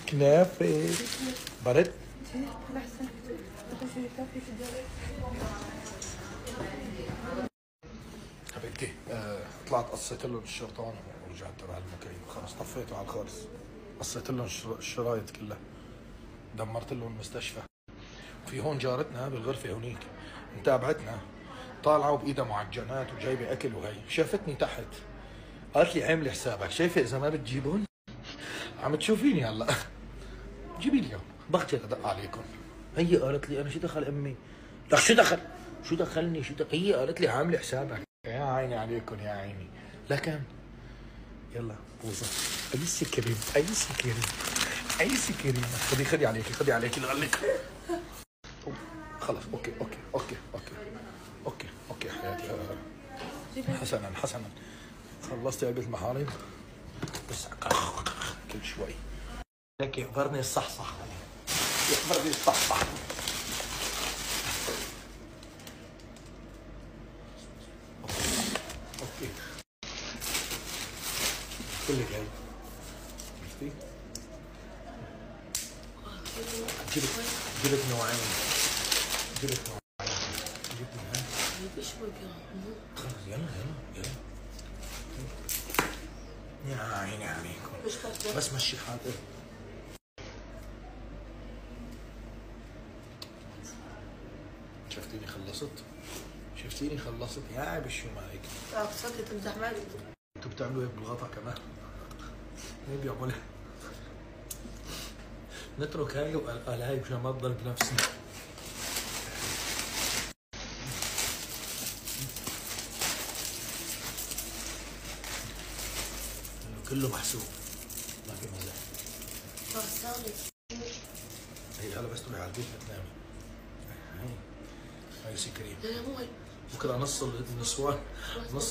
كنافة برد. حبيبتي طلعت قصيت لهم الشرطان ورجعت تبع المكيف، خلص طفيته على الخالص. قصيت لهم الشرايط كلها، دمرت لهم المستشفى. في هون جارتنا بالغرفة هونيك متابعتنا، طالعة وبإيدها معجنات وجايبة أكل، وهي شافتني تحت قالت لي عاملي حسابك، شايفة إذا ما بتجيبون عم تشوفيني هلا جيبي لي بخجل أدق عليكم. هي قالت لي أنا شو دخل أمي؟ لا شو دخل؟ شو دخلني؟ هي قالت لي عاملي حسابك. يا عيني عليكم يا عيني. لكن يلا بوظة أيسي كريم أيسي كريم أيسي كريم. خدي عليكي لغلك. خلص اوكي حياتي. حسنا خلصت عقد المحارم بس كل شوي هيك يخبرني الصحصح. اوكي كلك هاي شفتي؟ جبت نوعين. جبت خلص يلا يا عيني عليكم. بس مشي حالك. شفتيني خلصت يا عيب الشو مالك. صوتي تمزح معي. انتوا بتعملوا هيك بالغطا كمان؟ مين بيعملها؟ نترك هاي وقال هاي مشان ما تضل بنفسنا. كله محسوب ما في مزح. هي هلا بس تروحي على البيت بتنامي. هاي سكرين. بكره نص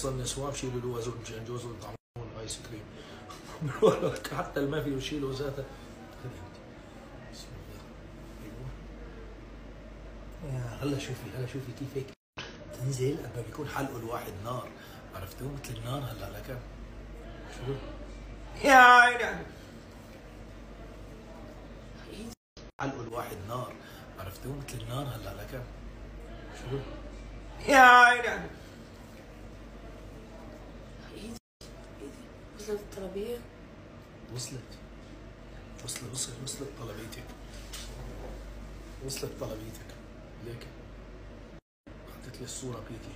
النسوان بشيلوا له وزن مشان جوزهم يطعمون ايس كريم. حتى اللي ما فيه يشيلوا ذاته. بسم الله. ايوه هلا شوفي كيف هيك تنزل قبل ما بيكون حلقه الواحد نار، عرفتوا مثل النار. هلا لكن شو يا عيني حلقه الواحد نار، عرفتوا مثل النار. هلا لكن شو يا عيني وصلت الطلبية؟ وصلت طلبيتك. ليك حطيت لي الصورة بيكي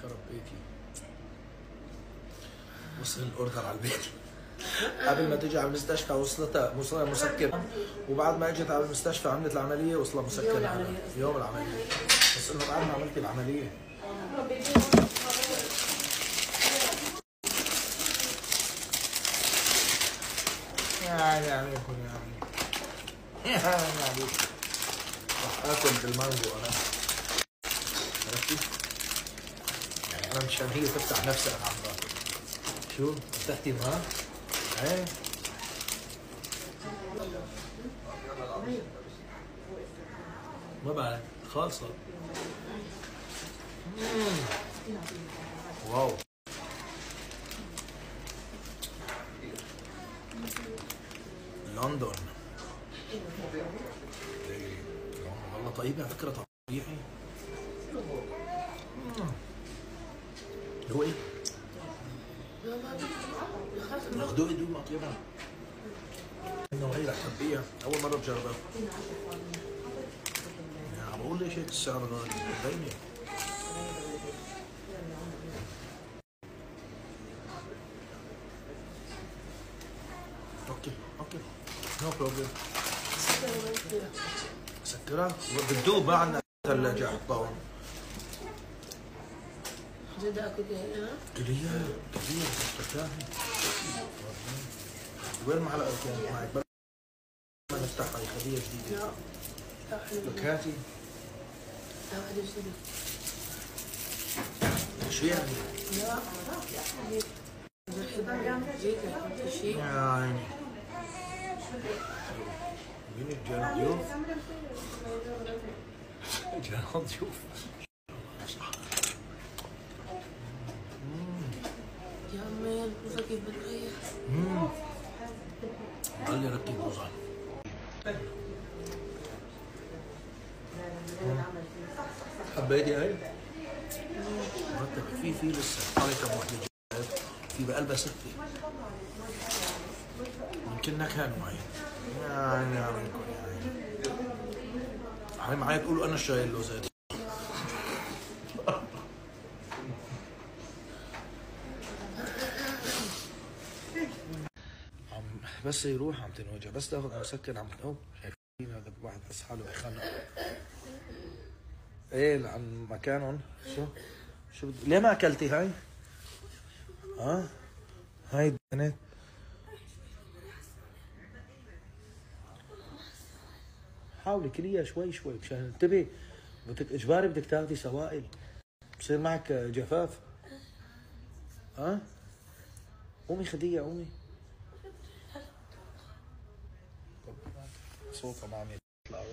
خرب بيتي. وصل الاوردر على البيت. قبل ما تجي على المستشفى وصلها مسكر، وبعد ما اجت على المستشفى عملت العملية وصلها مسكر يوم العملية. بس انه بعد ما عملت العملية يا عيني عليكم يا عيني عليكم. راح اكل بالمانجو انا، عرفتي؟ يعني انا مشان هي تفتح نفسها انا عم باكل. شو؟ فتحتي معاه؟ ايه ما بعرف خالصة. واو لندن والله طيبة على فكرة. طبيعي هو ايه؟ ياخدوه يدوم اطيبها. النوعية رح تحبيها أول مرة بجربها. يعني بقول ليش هيك السعر غالي؟ بيني اوكي نو بروبلم. سكرها بتدوب ما عندنا ثلاجة احطها. جد اكل هنا؟ كلية سكرتها. وين معلقة كانت معك؟ بلا ما نفتحها هي خلية جديدة. لا لك هاتي. لا واحدة جديدة. شو يعني؟ لا يا عيني مين جانا ضيوف؟ جانا ضيوف. يا عمي البوظة كيف بتريح؟ ضلي يرتب وزن. حبيتي هاي؟ مرتبة في لسه حوالي كم وحدة جايب، في بقلبها 6 يمكن كانوا معي يا منكم يعني هاي معي تقولوا انا شايل له زيت. بس يروح عم تنوجع، بس تاخذ مسكن عم تنوم. شايفين هذا الواحد بس حاله يخنق. ايه عن مكانهم. شو ليه ما اكلتي هاي؟ ها؟ هاي البنات حاولي كليها شوي شوي مشان انتبهي، بدك اجباري بدك تاخذي سوائل، بصير معك جفاف. ها؟ قومي خديها قومي. صوتها ما عم يطلع.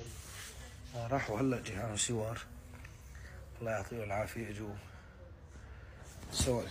راحوا هلا جيران سوار، الله يعطيه العافيه، اجوا سوا